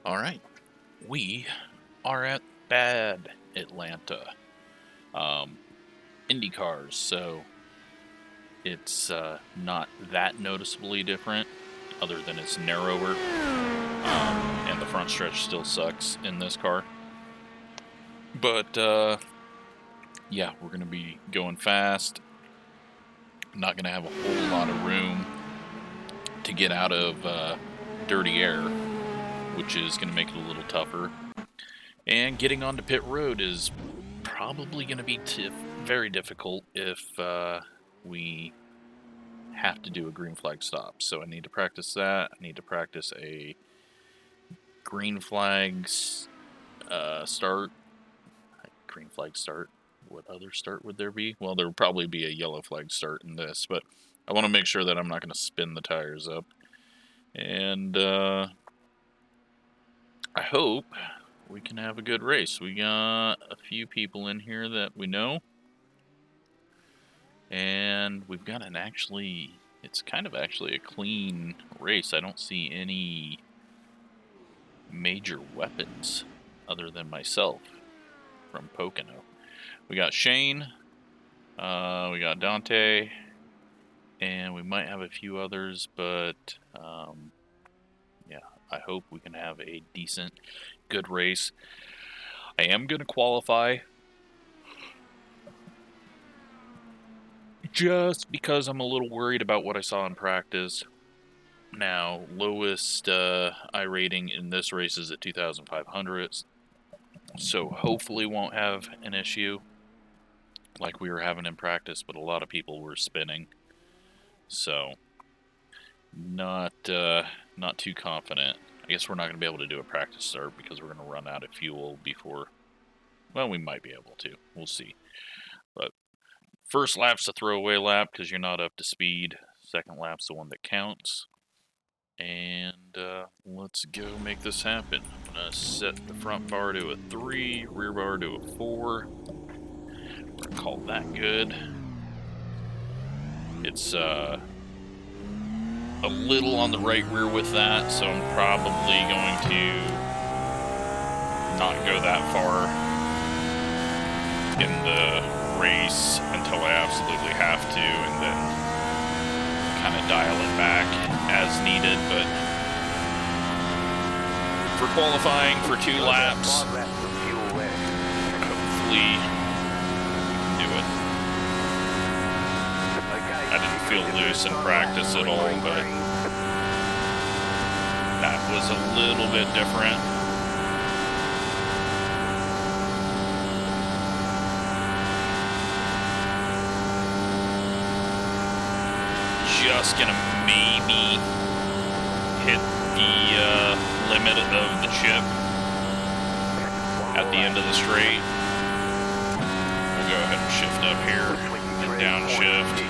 All right, we are at Bad Atlanta, IndyCars, so it's not that noticeably different, other than it's narrower, and the front stretch still sucks in this car. But yeah, we're gonna be going fast. Not gonna have a whole lot of room to get out of dirty air, which is going to make it a little tougher. And getting onto pit road is probably going to be very difficult if we have to do a green flag stop. So I need to practice that. I need to practice a green flag start. Green flag start. What other start would there be? Well, there would probably be a yellow flag start in this, but I want to make sure that I'm not going to spin the tires up. And I hope we can have a good race. We got a few people in here that we know. And we've got it's kind of actually a clean race. I don't see any major weapons other than myself from Pocono. We got Shane, we got Dante, and we might have a few others, but yeah, I hope we can have a decent, good race. I am going to qualify just because I'm a little worried about what I saw in practice. Now, lowest I rating in this race is at 2,500, so hopefully won't have an issue like we were having in practice, but a lot of people were spinning, so not too confident. I guess we're not going to be able to do a practice start because we're going to run out of fuel before, well, we might be able to. We'll see. But first lap's a throwaway lap because you're not up to speed. Second lap's the one that counts. And let's go make this happen. I'm going to set the front bar to a 3, rear bar to a 4. We're going to call that good. It's a little on the right rear with that, so I'm probably going to not go that far in the race until I absolutely have to, and then kind of dial it back as needed. But for qualifying for 2 laps, hopefully we can do it. I didn't feel loose in practice at all, but that was a little bit different. Just gonna maybe hit the limit of the chip at the end of the straight. We'll go ahead and shift up here and downshift.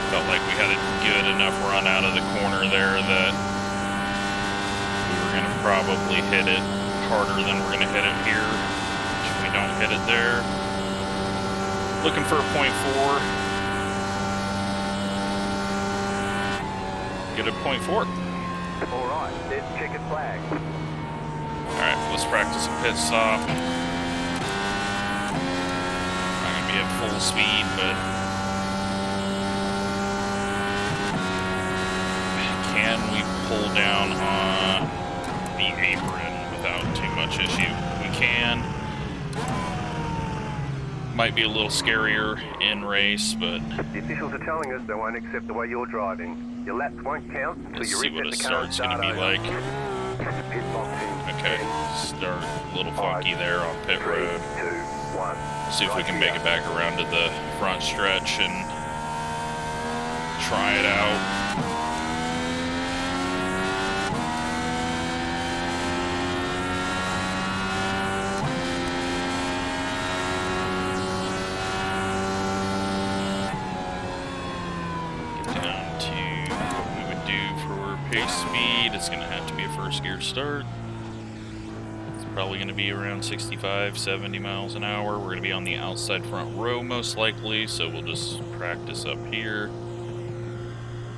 Felt like we had a good enough run out of the corner there that we were going to probably hit it harder than we're going to hit it here. If we don't hit it there. Looking for a 0.4. Get a 0.4. Alright, there's checkered flag. Alright, let's practice a pit stop. Not going to be at full speed, but can we pull down on the apron without too much issue? We can. Might be a little scarier in race, but the officials are telling us they won't accept the way you're driving. Your laps won't count until let's you see what a reset the car and start's going to be like. Pit box in Okay, 10, start a little funky there on pit 3, 2, road. 1. See if we can make it back around to the front stretch and try it out. Pace speed, it's going to have to be a first gear start. It's probably going to be around 65, 70 miles an hour. We're going to be on the outside front row most likely, so we'll just practice up here.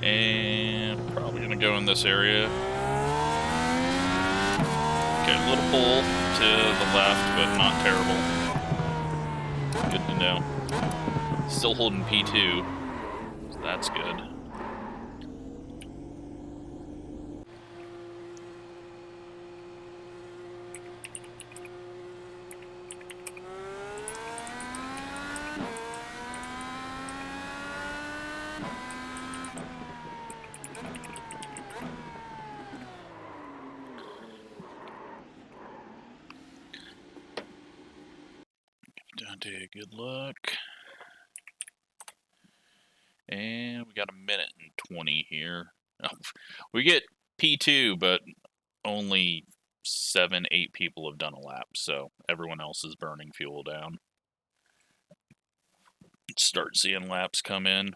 And probably going to go in this area. Okay, a little pull to the left, but not terrible. Good to know. Still holding P2, so that's good. Dante, good luck. And we got a minute and 20 here. Oh, we get P2, but only 7, 8 people have done a lap, so everyone else is burning fuel down. Start seeing laps come in.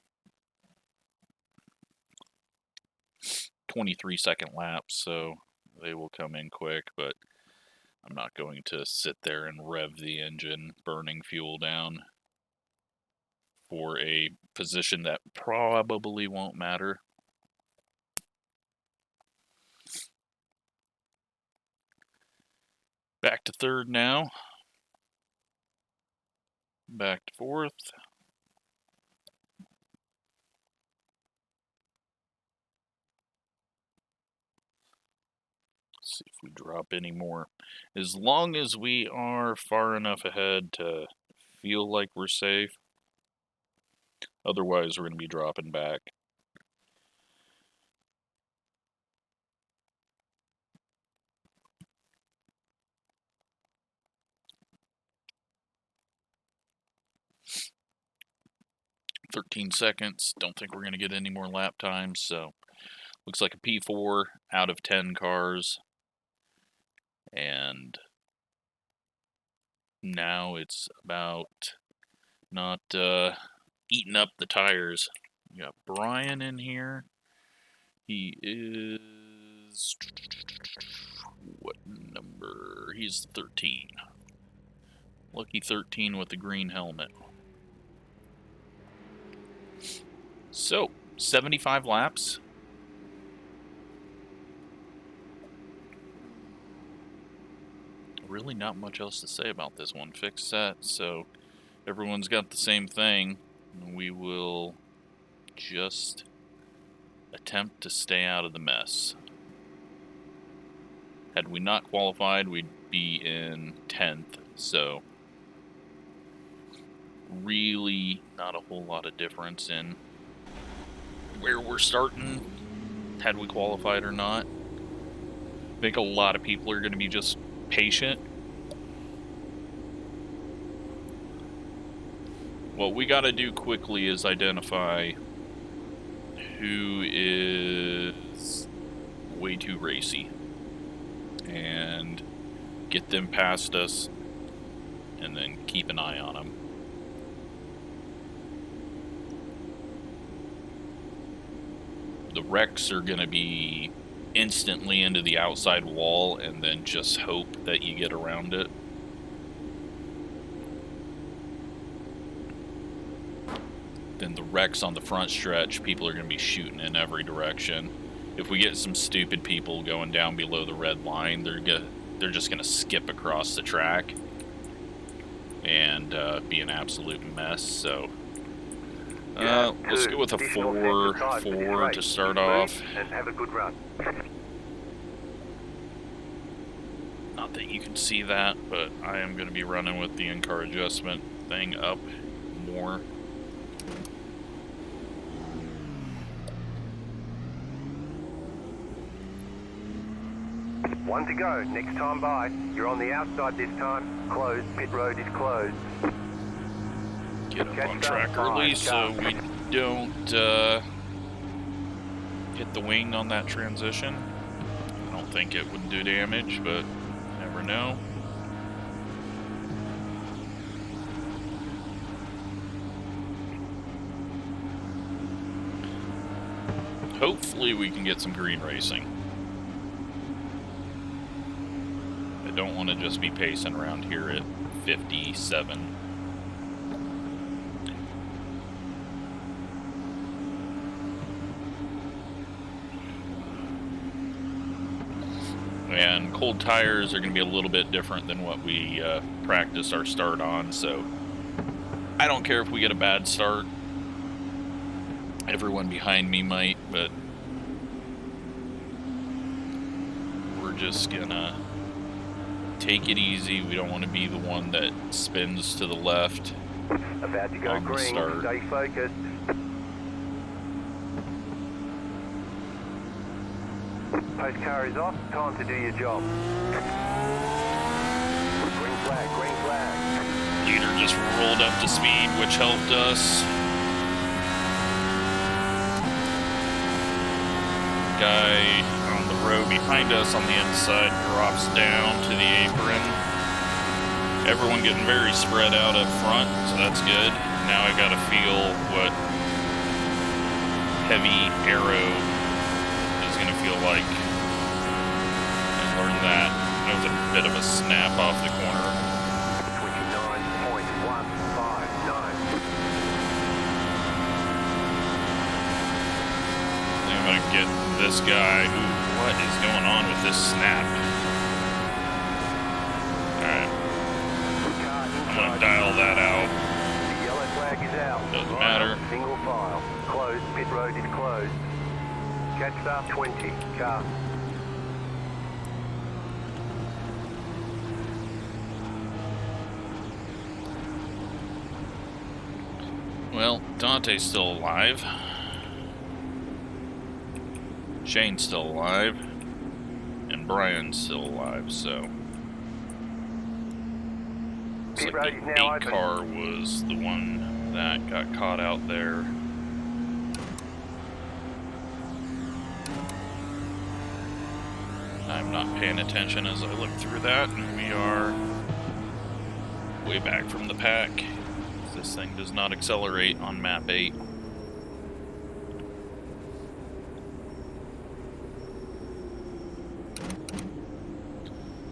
23-second laps, so they will come in quick, but I'm not going to sit there and rev the engine, burning fuel down for a position that probably won't matter. Back to third now. Back to fourth. See if we drop any more. As long as we are far enough ahead to feel like we're safe. Otherwise, we're going to be dropping back. "13 seconds. Don't think we're going to get any more lap times, so looks like a P4 out of 10 cars. And now it's about not eating up the tires. We got Brian in here. He is... what number? He's 13. Lucky 13 with the green helmet. So, 75 laps. Really not much else to say about this one. Fixed set, so everyone's got the same thing. We will just attempt to stay out of the mess. Had we not qualified, we'd be in 10th, so really not a whole lot of difference in where we're starting, had we qualified or not. I think a lot of people are going to be just patient. What we got to do quickly is identify who is way too racy and get them past us, and then keep an eye on them. The wrecks are going to be instantly into the outside wall, and then just hope that you get around it. Then the wrecks on the front stretch, people are going to be shooting in every direction. If we get some stupid people going down below the red line, they're just going to skip across the track and be an absolute mess. So let's go with a 4-4 to start off. And have a good run. Not that you can see that, but I am going to be running with the in-car adjustment thing up more. One to go. Next time by. You're on the outside this time. Closed. Pit road is closed. Get up on track early so we don't hit the wing on that transition. I don't think it would do damage, but you never know. Hopefully we can get some green racing. I don't want to just be pacing around here at 57. And cold tires are going to be a little bit different than what we practiced our start on, so I don't care if we get a bad start. Everyone behind me might, but we're just gonna take it easy. We don't want to be the one that spins to the left About to go on the green. start. Stay focused. Post car is off. Time to do your job. Green flag, green flag. Leader just rolled up to speed, which helped us. Guy on the row behind us on the inside drops down to the apron. Everyone getting very spread out up front, so that's good. Now I gotta feel what heavy aero is gonna feel like. I learned that. That was a bit of a snap off the corner. 29.159. I'm gonna get this guy. Ooh, what is going on with this snap? Alright, I'm gonna dial that out. The yellow flag is out. Doesn't Line matter. up, single file. Closed. Pit road is closed. Catch start 20. Car. Well, Dante's still alive. Shane's still alive. And Brian's still alive, so. Looks Pit like road the is now 8 open. car was the one that got caught out there. I'm not paying attention as I look through that, and we are way back from the pack. This thing does not accelerate on map 8.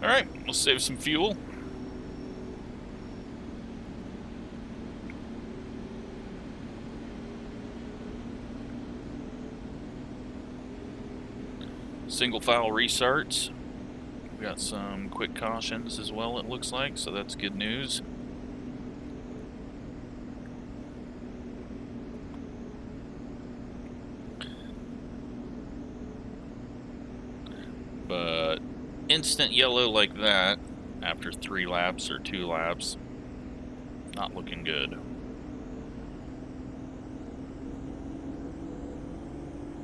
Alright, we'll save some fuel. Single file restarts. We got some quick cautions as well, it looks like, so that's good news. But instant yellow like that after 3 laps or 2 laps, not looking good.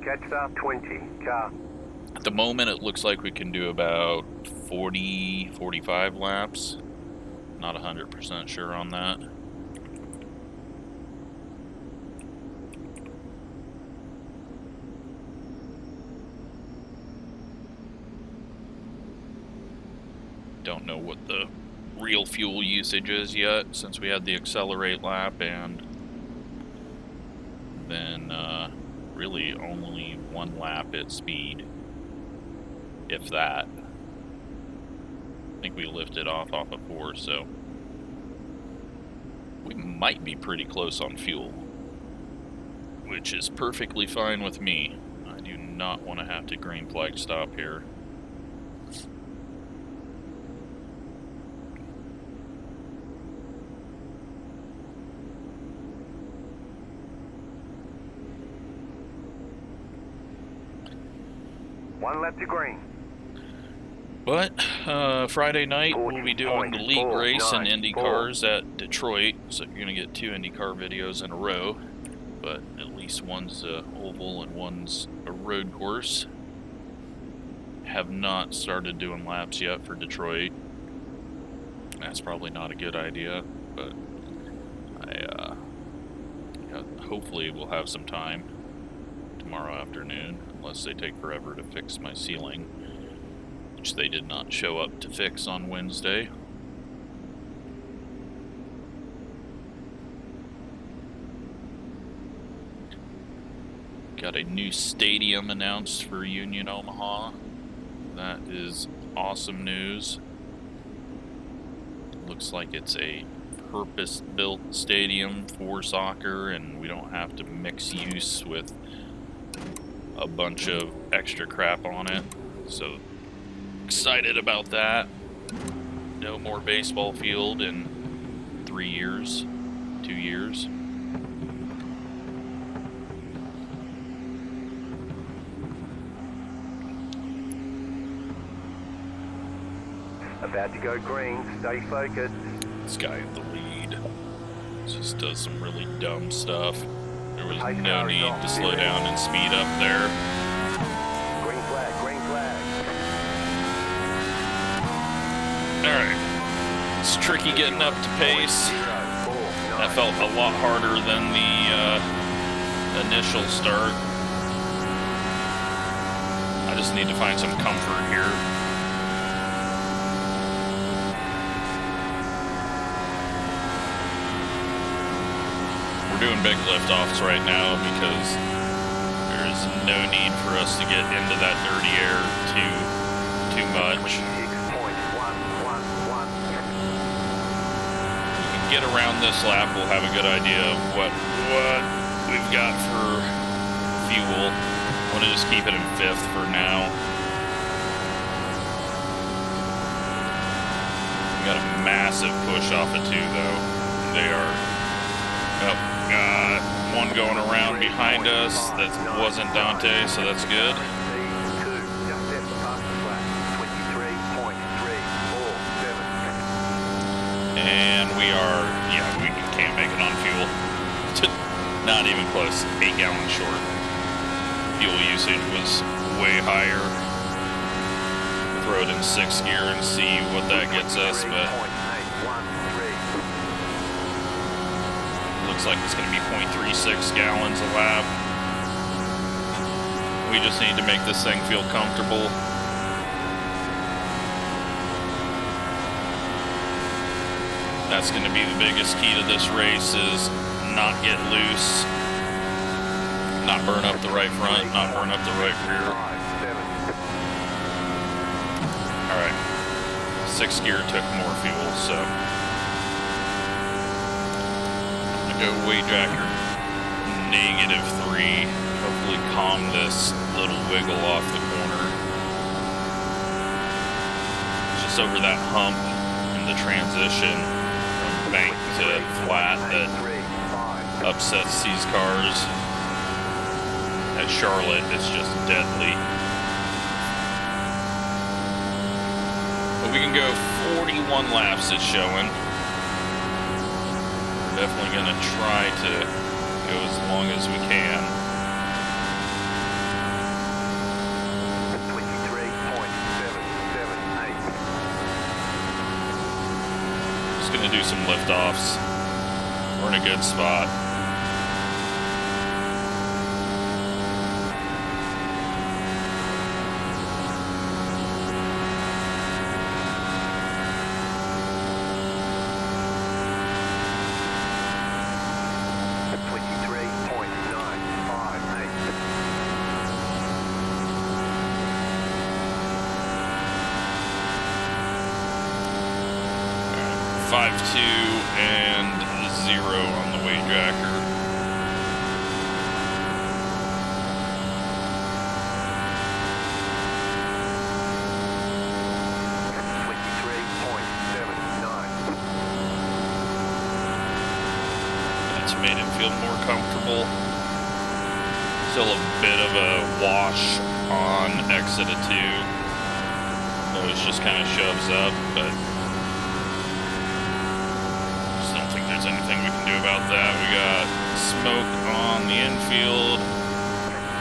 Catch start 20. Car. At the moment, it looks like we can do about 40, 45 laps. Not 100% sure on that. Don't know what the real fuel usage is yet, since we had the accelerate lap and then really only 1 lap at speed, if that. I think we lifted off of 4, so we might be pretty close on fuel, which is perfectly fine with me. I do not want to have to green flag stop here. One lap to green. But Friday night we'll be doing the league race in IndyCars at Detroit, so you're gonna get 2 IndyCar videos in a row. But at least one's a oval and one's a road course. Have not started doing laps yet for Detroit. That's probably not a good idea, but hopefully we'll have some time tomorrow afternoon, unless they take forever to fix my ceiling, which they did not show up to fix on Wednesday. Got a new stadium announced for Union Omaha. That is awesome news. Looks like it's a purpose-built stadium for soccer, and we don't have to mix use with a bunch of extra crap on it. So excited about that. No more baseball field in 3 years, 2 years. About to go green, stay focused. This guy in the lead just does some really dumb stuff. There was Pace no car is need off. to slow down and speed up there. Green flag, green flag. Alright. It's tricky getting up to pace. 0, 4, 9. That felt a lot harder than the initial start. I just need to find some comfort here. We're doing big liftoffs right now because there is no need for us to get into that dirty air too much. 26.111. Get around this lap, we'll have a good idea of what we've got for fuel. I want to just keep it in 5th for now. We got a massive push off of 2 though. They are one going around behind us. That wasn't Dante, so that's good. And we can't make it on fuel. Not even close, 8 gallons short. Fuel usage was way higher. Throw it in 6th gear and see what that gets us, but looks like it's gonna be 0.36 gallons a lap. We just need to make this thing feel comfortable. That's going to be the biggest key to this race, is not get loose, not burn up the right front, not burn up the right rear. Alright, 6th gear took more fuel, so I'm going to go weight jacker -3, hopefully calm this little wiggle off the corner. Just over that hump in the transition bank to flat that upsets these cars. At Charlotte, it's just deadly. But we can go 41 laps, it's showing. We're definitely going to try to go as long as we can. 23.778. Just going to do some liftoffs. We're in a good spot. And 0 on the weight jacker. That's made it feel more comfortable. Still a bit of a wash on exit of 2. Always just kind of shoves up, but anything we can do about that. We got smoke on the infield.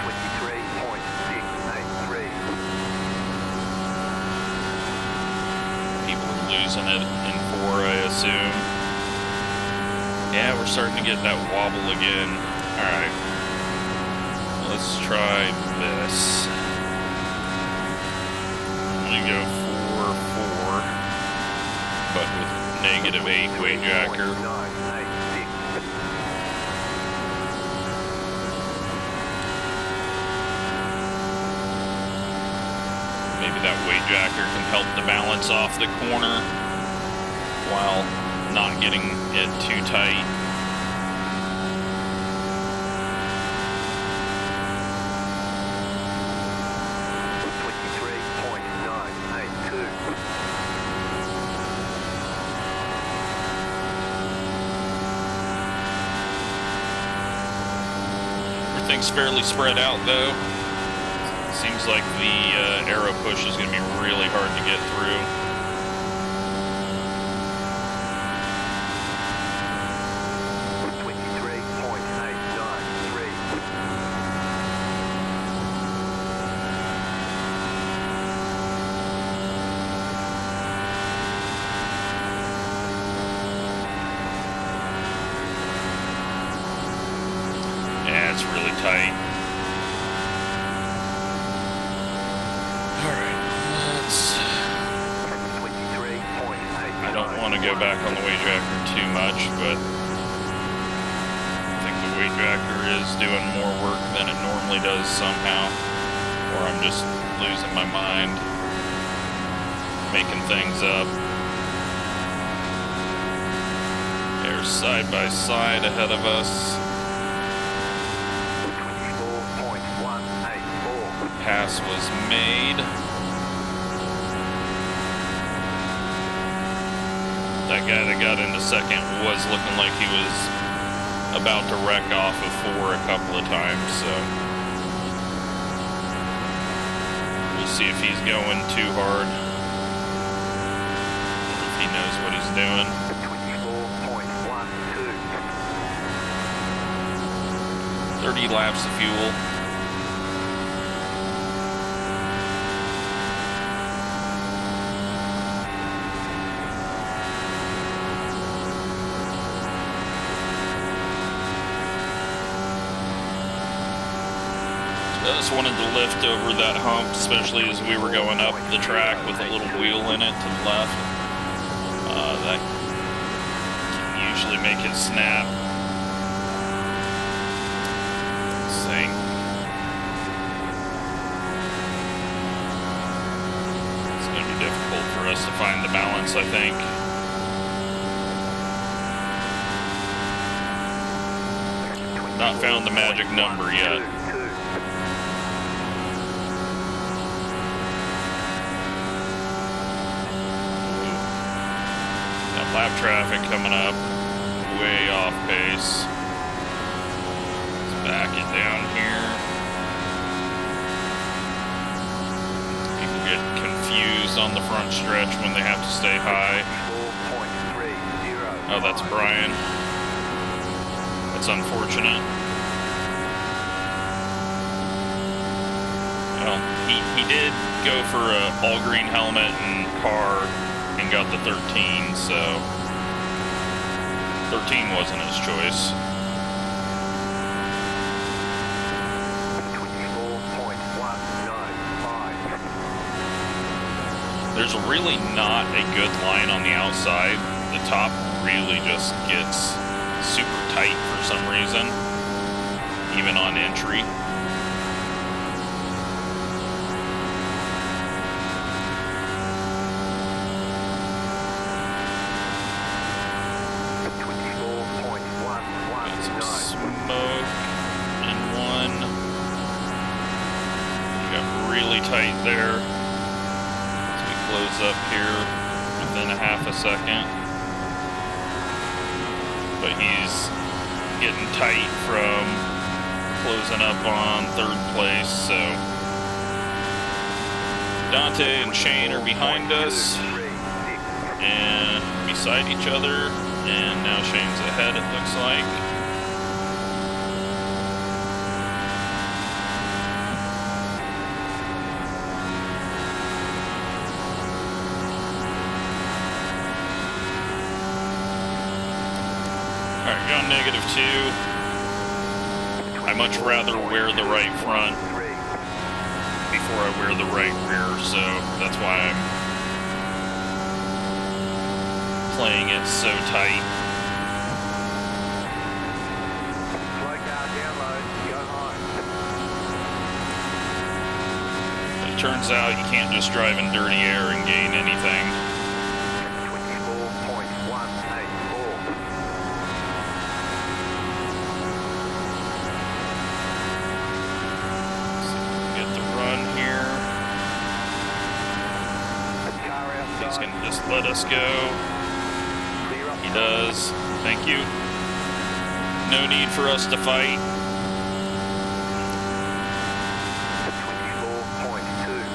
23.683. People are losing it in 4, I assume. Yeah, we're starting to get that wobble again. Alright. Let's try this. We go 4-4, but with -8 weight jacker. Maybe that weight jacker can help to balance off the corner while not getting it too tight. Everything's fairly spread out, though. Seems like the aero push is going to be really hard to get through. Yeah, it's really tight. I don't want to go back on the weight jacker too much, but I think the weight jacker is doing more work than it normally does somehow, or I'm just losing my mind, making things up. They're side by side ahead of us. Pass was made. That guy that got into second was looking like he was about to wreck off of 4 a couple of times, so we'll see if he's going too hard, or if he knows what he's doing. 30 laps of fuel. Just wanted to lift over that hump, especially as we were going up the track with a little wheel in it to the left. That can usually make it snap. Sing. It's going to be difficult for us to find the balance, I think. Not found the magic number yet. Lap traffic coming up, way off pace. Let's back it down here. People get confused on the front stretch when they have to stay high. Oh, that's Brian. That's unfortunate. Well, he did go for a all-green helmet and car and got the 13, so 13 wasn't his choice. 24.195. There's really not a good line on the outside. The top really just gets super tight for some reason, even on entry. Tight there as we close up here within a half a second, but he's getting tight from closing up on 3rd place. So Dante and Shane are behind us and beside each other, and now Shane's ahead, it looks like. -2. I much rather wear the right front before I wear the right rear, so that's why I'm playing it so tight. But it turns out you can't just drive in dirty air and gain anything. Let us go. He does. Thank you. No need for us to fight.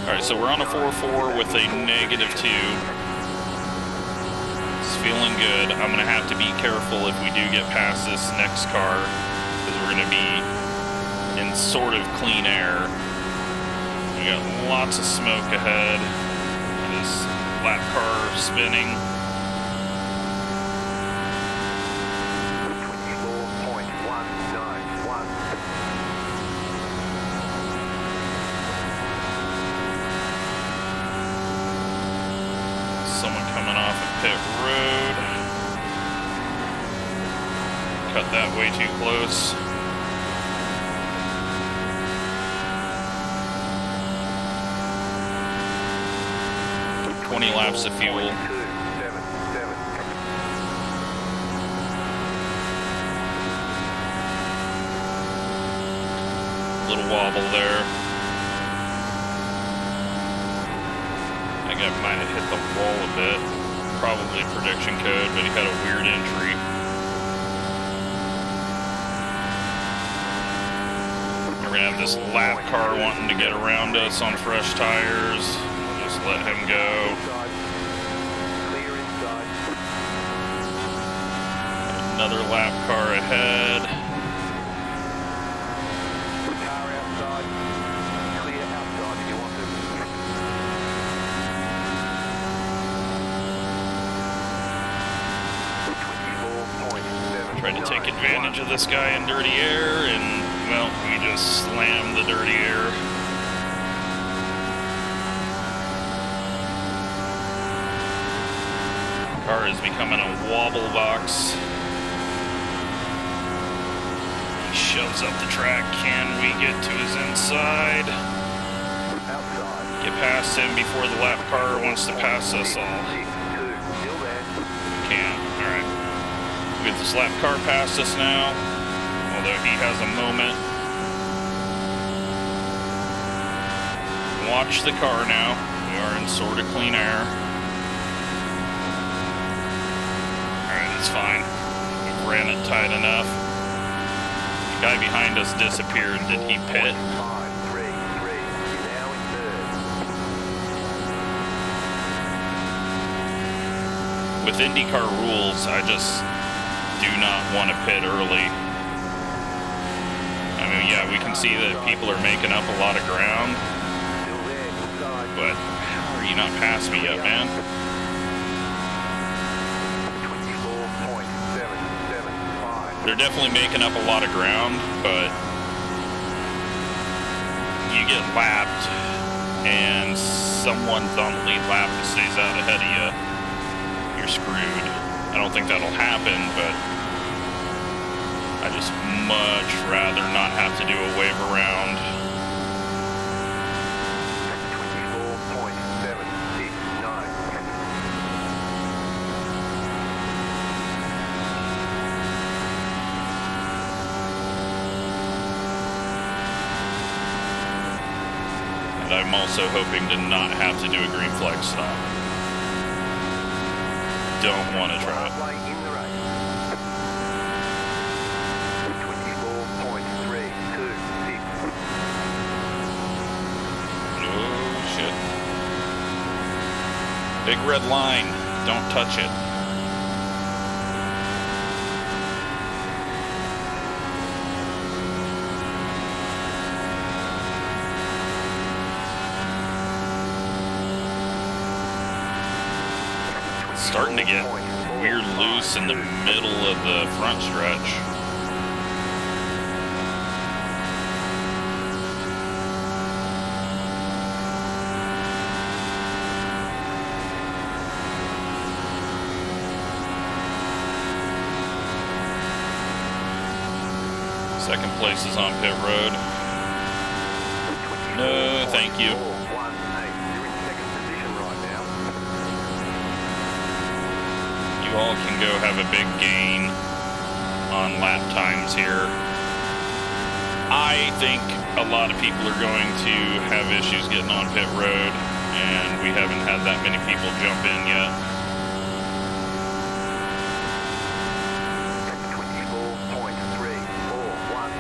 Alright, so we're on a 4.4 with a -2. It's feeling good. I'm going to have to be careful if we do get past this next car, because we're going to be in sort of clean air. We got lots of smoke ahead. This lap car spinning. 24.191. Someone coming off of pit road. Cut that way too close. Laps of fuel. 277. Little wobble there. I think I might have hit the wall a bit. Probably prediction code, but he had a weird entry. We're gonna have this lap car wanting to get around us on fresh tires. Just let him go. Another lap car ahead. Car outside. Clear outside if you want to. 24.7. Tried to take advantage of this guy in dirty air, and, well, we just slammed the dirty air. Car is becoming a wobble box. Shoves up the track. Can we get to his inside? Outside. Get past him before the lap car wants to pass us all. 6-2. Still there. Can. Alright. We get this lap car past us now. Although he has a moment. Watch the car now. We are in sort of clean air. Alright, that's fine. We've ran it tight enough. The guy behind us disappeared. Did he pit? 5-3-3. You're now in third. With IndyCar rules, I just do not want to pit early. I mean, yeah, we can see that people are making up a lot of ground, Still there. Inside. but how are you not past me yet, man? 24.775. They're definitely making up a lot of ground, but you get lapped and someone's on the lead lap and stays out ahead of you, you're screwed. I don't think that'll happen, but I just much rather not have to do a wave around. 24.769. And I'm also hoping to not have to do a green flag stop. Don't want to try it. Halfway in the race. 24.326. Oh, shit. Big red line. Don't touch it. Starting to get weird loose in the middle of the front stretch. Second place is on pit road. No, thank you. 418. You're in second position right now. You all can go have a big gain on lap times here. I think a lot of people are going to have issues getting on pit road, and we haven't had that many people jump in yet. 24.341. 24.341.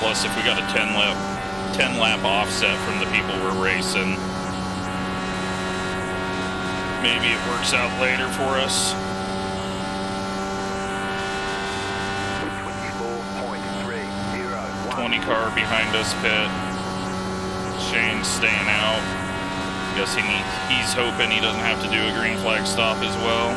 Plus, if we got a 10 lap offset from the people we're racing, maybe it works out later for us. 20 car behind us, pit. Shane's staying out. Guess he's hoping he doesn't have to do a green flag stop as well.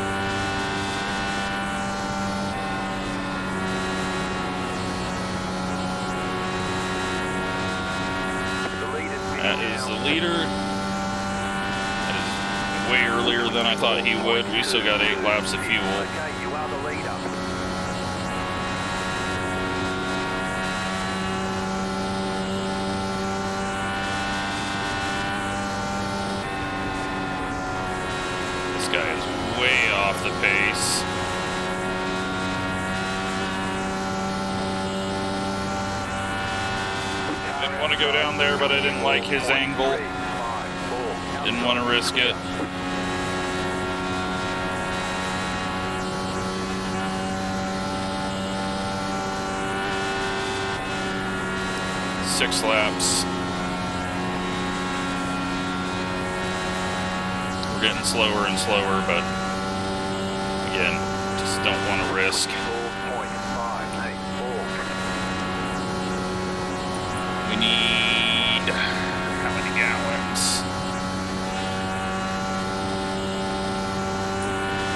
That is the leader. That is way earlier than I thought he would. We still got 8 laps of fuel. Okay, you are the leader. This guy is way off the pace. Didn't want to go down there, but I didn't like his angle. Didn't want to risk it. Six laps. We're getting slower and slower, but again, just don't want to risk. We need how many gallons?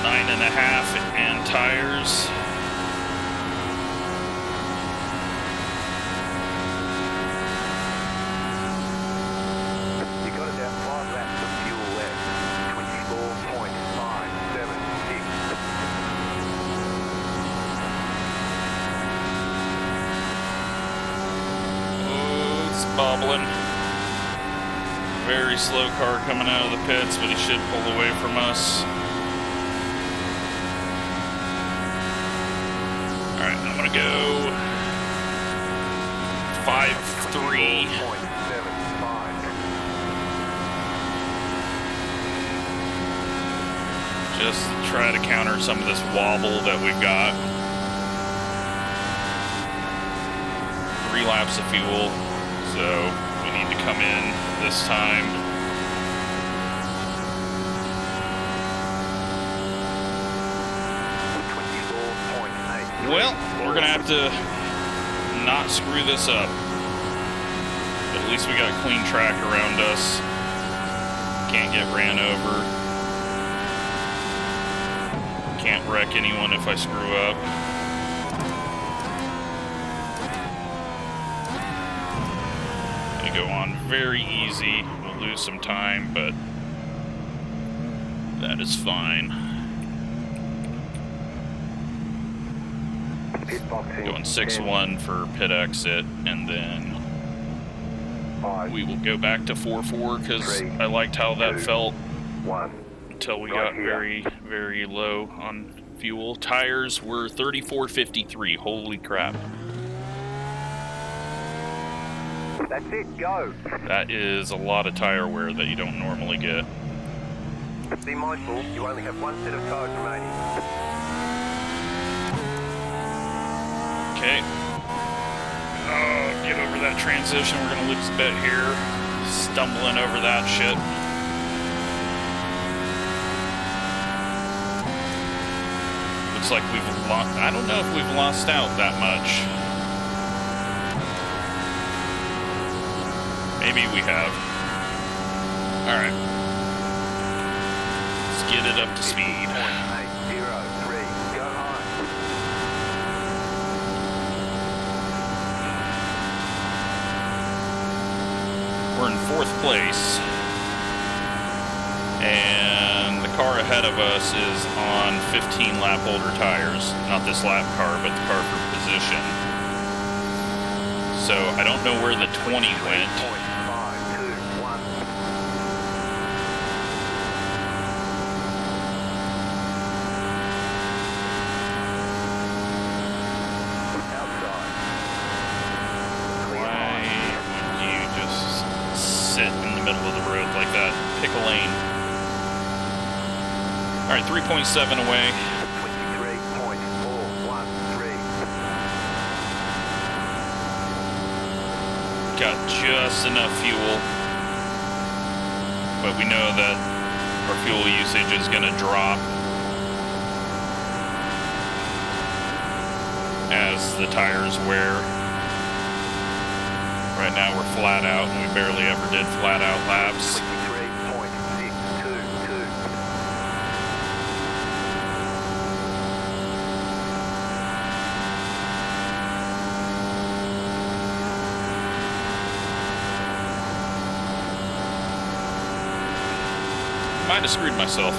9.5 and tires. You got about 5 laps of fuel left. 24.576. Oh, it's bobbling. Very slow car coming out of the pits, but he should pull away from us. Alright, I'm gonna go 5.3. Just to try to counter some of this wobble that we've got. 3 laps of fuel, so we need to come in this time. Well, we're gonna have to not screw this up. But at least we got clean track around us. Can't get ran over. Can't wreck anyone if I screw up. Gonna go on very easy. We'll lose some time, but that is fine. Going 6-1 for pit exit, and then we will go back to 4-4 because I liked how that felt until we got very, very low on fuel. Tires were 34.53. Holy crap. That's it, go. That is a lot of tire wear that you don't normally get. Be mindful, you only have 1 set of tires remaining. Okay. Oh, get over that transition. We're gonna lose a bit here. Stumbling over that shit. Looks like we've lost. I don't know if we've lost out that much. Maybe we have. Alright. Let's get it up to speed. 803, go high. We're in 4th place, and the car ahead of us is on 15 lap holder tires. Not this lap car, but the car for position. So I don't know where the 20 went. 521. Outside. Why would you just sit in the middle of the road like that? Pick a lane. All right, 3.7 away. 23.413. got just enough fuel, but we know that our fuel usage is going to drop as the tires wear. Right now we're flat out, and we barely ever did flat out laps. 23.622. Might have screwed myself.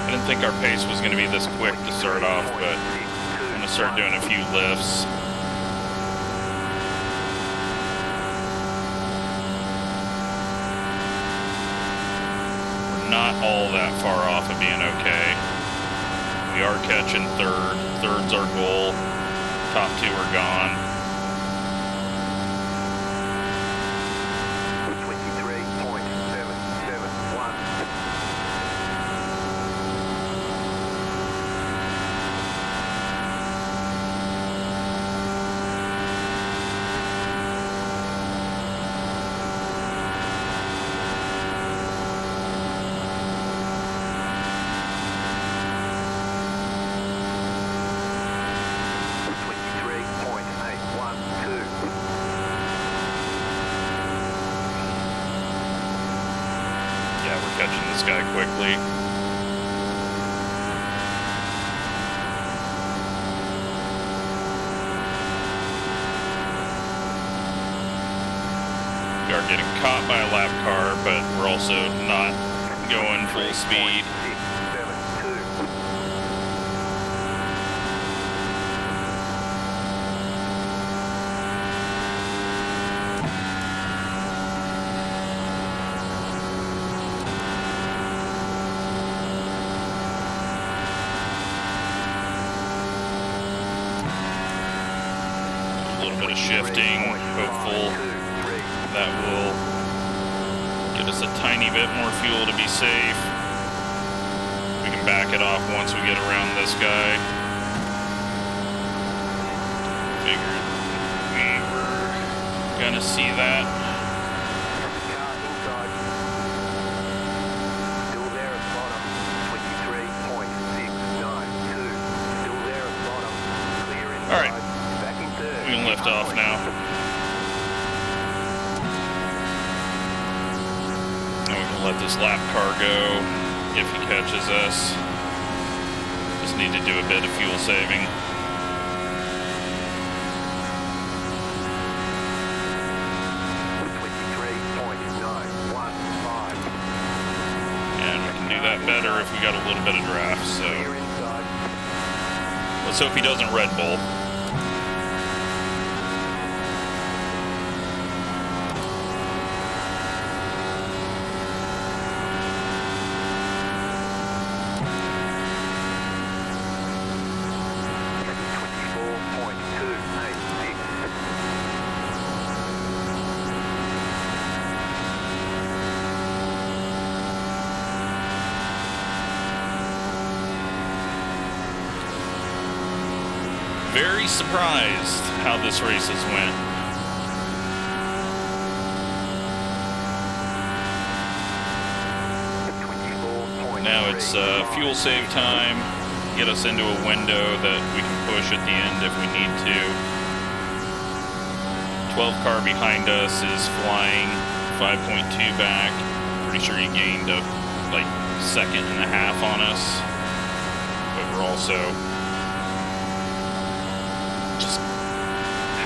I didn't think our pace was going to be this quick to start off, but I'm going to start doing a few lifts. We're not all that far off of being okay. We are catching third. Third's our goal. Top two are gone. 23.771. Catching this guy quickly. We are getting caught by a lap car, but we're also not going full speed. Shifting, hopeful that will get us a tiny bit more fuel to be safe. We can back it off once we get around this guy. Figured we were gonna see that. Still there at bottom. 23.692. Still there at bottom. Clear inside. All right. We can lift off now. And we can let this lap car go if he catches us. Just need to do a bit of fuel saving. And we can do that better if we got a little bit of draft, so let's hope he doesn't Red Bull. Very surprised how this race has went. Now it's fuel save time. Get us into a window that we can push at the end if we need to. 12 car behind us is flying 5.2 back. Pretty sure he gained a second and a half on us. But we're also just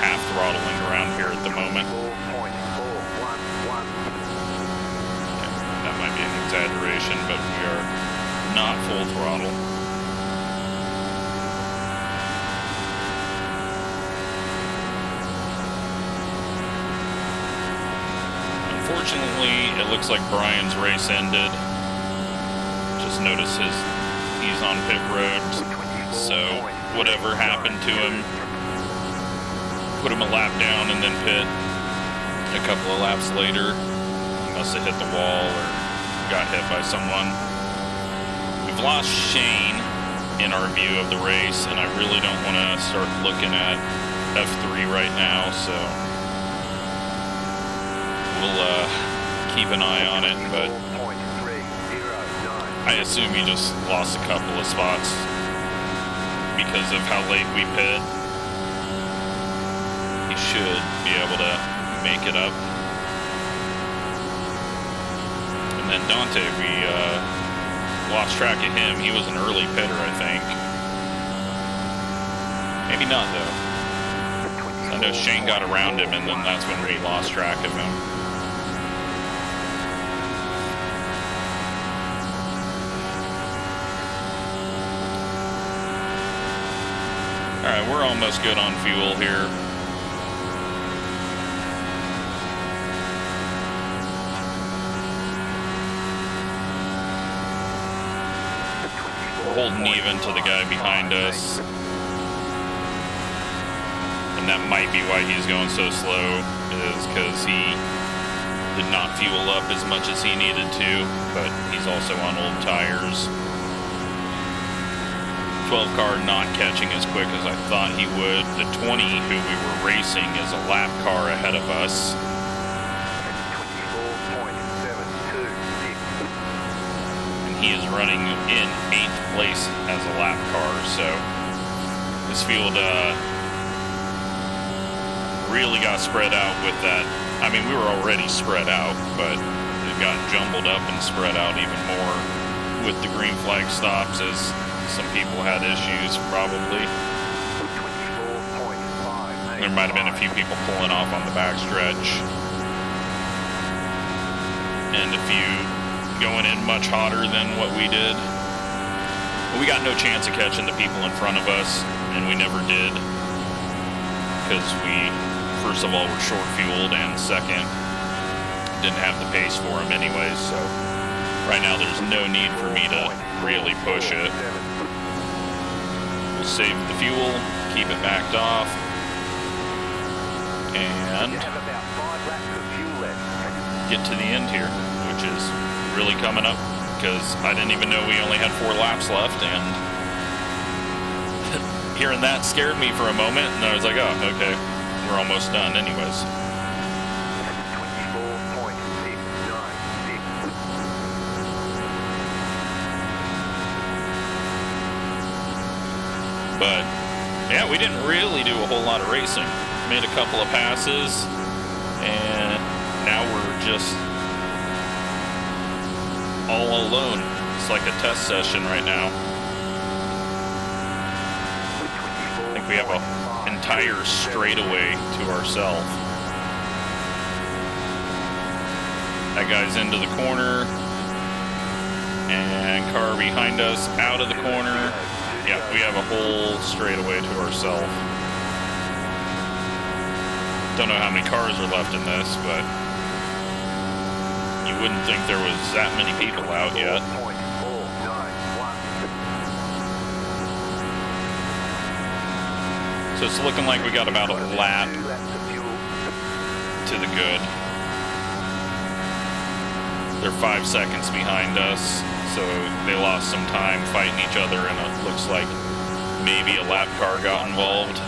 half throttling around here at the moment. That might be an exaggeration, but we are not full throttle. Unfortunately, it looks like Brian's race ended. Just noticed he's on pit road, so whatever happened to him, put him a lap down and then pit a couple of laps later. He must have hit the wall or got hit by someone. We've lost Shane in our view of the race, and I really don't want to start looking at F3 right now, so we'll keep an eye on it, but I assume he just lost a couple of spots because of how late we pit. He should be able to make it up. And then Dante, we lost track of him. He was an early pitter, I think. Maybe not, though. I know Shane got around him, and then that's when we lost track of him. Alright, we're almost good on fuel here. We're holding even to the guy behind us. And that might be why he's going so slow, is because he did not fuel up as much as he needed to, but he's also on old tires. 12 car not catching as quick as I thought he would. The 20 who we were racing is a lap car ahead of us. And he is running in 8th place as a lap car, so this field really got spread out with that. I mean, we were already spread out, but it got jumbled up and spread out even more with the green flag stops, as some people had issues, probably. There might have been a few people pulling off on the backstretch. And a few going in much hotter than what we did. But we got no chance of catching the people in front of us, and we never did. Because we, first of all, were short-fueled, and second, didn't have the pace for them anyways, so right now there's no need for me to really push it. We'll save the fuel, keep it backed off, and get to the end here, which is really coming up, because I didn't even know we only had 4 laps left, and hearing that scared me for a moment, and I was like, oh, okay, we're almost done anyways. But, yeah, we didn't really do a whole lot of racing. Made a couple of passes, and now we're just all alone. It's like a test session right now. I think we have an entire straightaway to ourselves. That guy's into the corner, and car behind us out of the corner. Yeah, we have a whole straightaway to ourselves. Don't know how many cars are left in this, but you wouldn't think there was that many people out yet. So it's looking like we got about a lap to the good. They're 5 seconds behind us, so they lost some time fighting each other, and it looks like maybe a lap car got involved.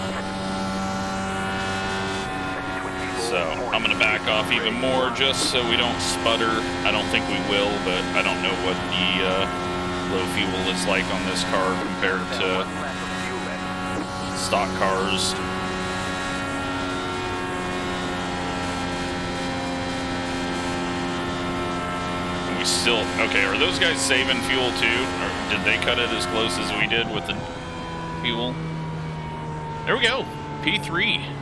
So I'm going to back off even more just so we don't sputter. I don't think we will, but I don't know what the low fuel is like on this car compared to stock cars. And we still, okay, are those guys saving fuel too? Or did they cut it as close as we did with the fuel? There we go, P3.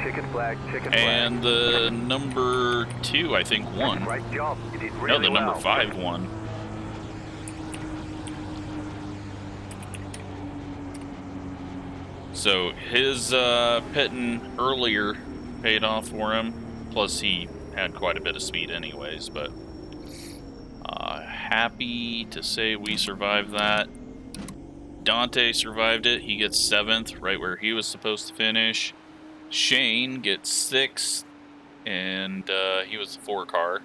Chicken flag, chicken flag. And the number 2, I think, won. Great job. You did really No, the number well. 5 won. So his pitting earlier paid off for him. Plus he had quite a bit of speed anyways, but happy to say we survived that. Dante survived it. He gets 7th, right where he was supposed to finish. Shane gets 6th, and he was the 4 car.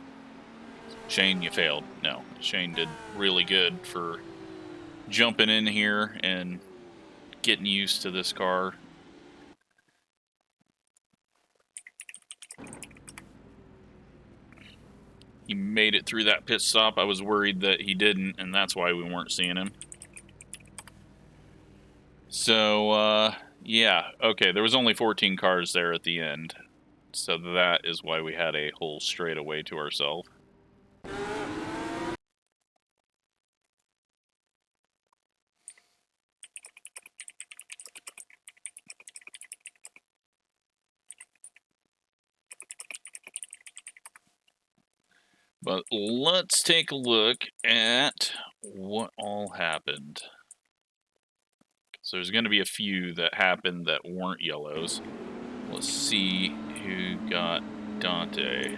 Shane, you failed. No, Shane did really good for jumping in here and getting used to this car. he made it through that pit stop. I was worried that he didn't, and that's why we weren't seeing him. So, yeah, okay, there was only 14 cars there at the end. So that is why we had a whole straightaway to ourselves. But let's take a look at what all happened. So there's going to be a few that happened that weren't yellows. Let's see who got Dante.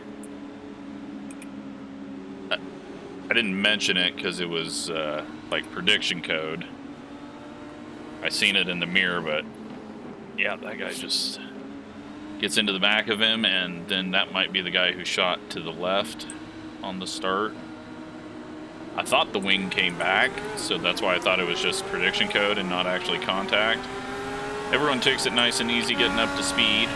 I didn't mention it because it was like prediction code. I seen it in the mirror, but yeah, that guy just gets into the back of him, and then that might be the guy who shot to the left on the start. I thought the wing came back, so that's why I thought it was just prediction code and not actually contact. Everyone takes it nice and easy getting up to speed.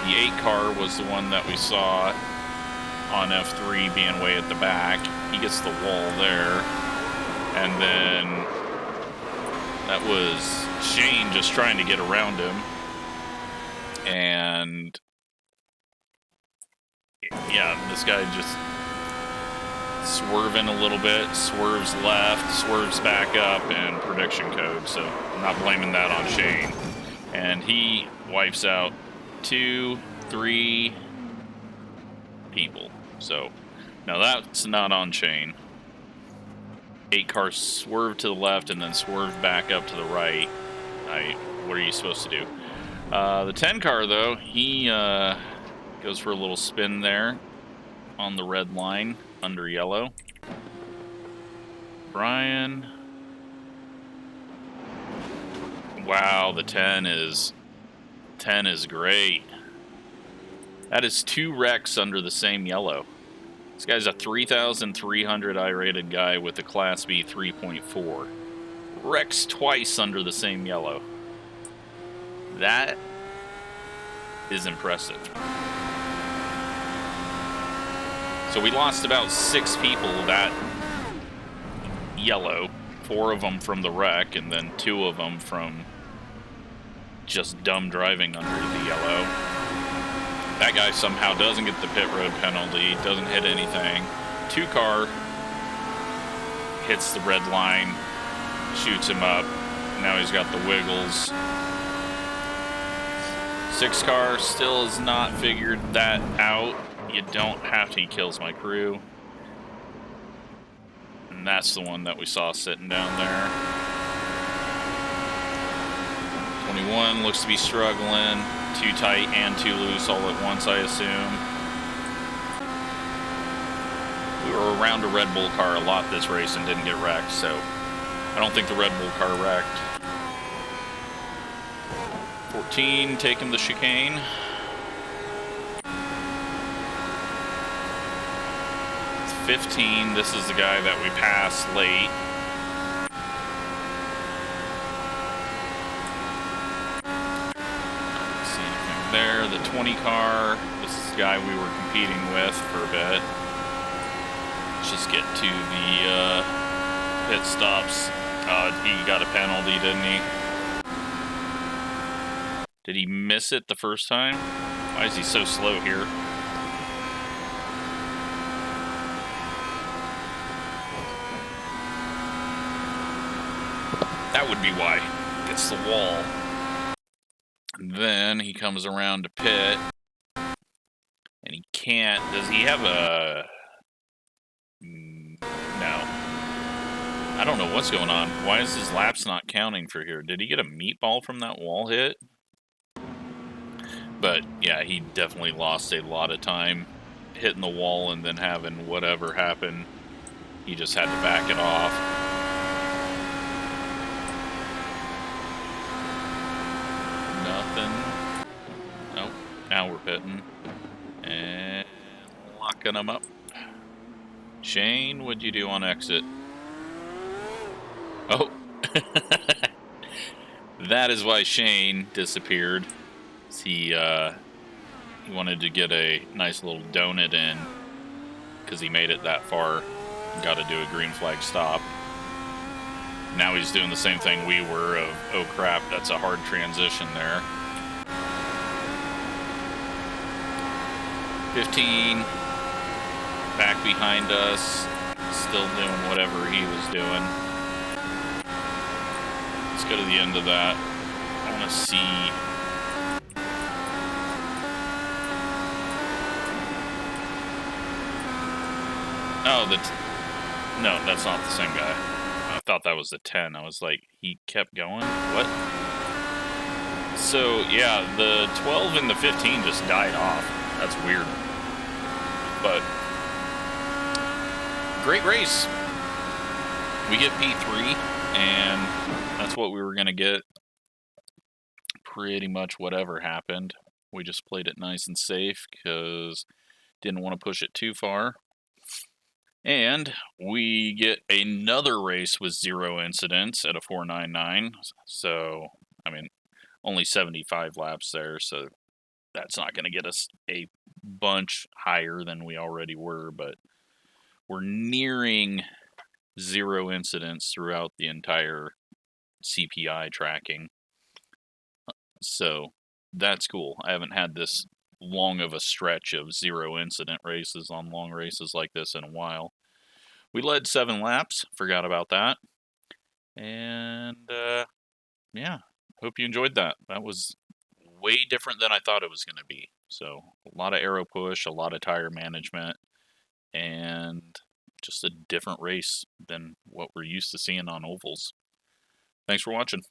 The 8 car was the one that we saw on F3 being way at the back. He gets the wall there, and then that was Shane just trying to get around him. And yeah, this guy just swerving a little bit, swerves left, swerves back up, and prediction code. So I'm not blaming that on Shane. And he wipes out 2, 3 people. So now that's not on Shane. 8 cars swerved to the left and then swerved back up to the right. What are you supposed to do? The 10 car, though, he goes for a little spin there on the red line under yellow. Brian. Wow, the 10 is great. That is 2 wrecks under the same yellow. This guy's a 3,300 I-rated guy with a Class B 3.4. Wrecks twice under the same yellow. That is impressive. So we lost about 6 people that yellow. 4 of them from the wreck, and then 2 of them from just dumb driving under the yellow. That guy somehow doesn't get the pit road penalty, doesn't hit anything. 2 car hits the red line, shoots him up. Now he's got the wiggles. 6 car still has not figured that out. You don't have to. He kills my crew. And that's the one that we saw sitting down there. 21 looks to be struggling. Too tight and too loose all at once, I assume. We were around a Red Bull car a lot this race and didn't get wrecked, so I don't think the Red Bull car wrecked. 14 taking the chicane. 15, this is the guy that we passed late. There, the 20 car. This is the guy we were competing with for a bit. Let's just get to the pit stops. He got a penalty, didn't he? Did he miss it the first time? Why is he so slow here? That would be why. It's the wall. And then he comes around to pit, and he can't. Does he have a... No. I don't know what's going on. Why is his laps not counting for here? Did he get a meatball from that wall hit? But, yeah, he definitely lost a lot of time hitting the wall and then having whatever happen. He just had to back it off. Nothing. Nope. Now we're pitting. And locking them up. Shane, what'd you do on exit? Oh. That is why Shane disappeared. He wanted to get a nice little donut in because he made it that far. Got to do a green flag stop. Now he's doing the same thing we were of, oh crap, that's a hard transition there. 15, back behind us, still doing whatever he was doing. Let's go to the end of that. I want to see. Oh, no, that's not the same guy. I thought that was the 10. I was like, he kept going? What? So, yeah, the 12 and the 15 just died off. That's weird. But, great race. We get P3, and that's what we were going to get. Pretty much whatever happened. We just played it nice and safe because didn't want to push it too far. And we get another race with 0 incidents at a 4.99. So, I mean, only 75 laps there, so that's not going to get us a bunch higher than we already were, but we're nearing 0 incidents throughout the entire CPI tracking. So, that's cool. I haven't had this long of a stretch of 0 incident races on long races like this in a while. We led 7 laps, forgot about that. And, yeah, hope you enjoyed that. That was way different than I thought it was going to be. So, a lot of aero push, a lot of tire management, and just a different race than what we're used to seeing on ovals. Thanks for watching.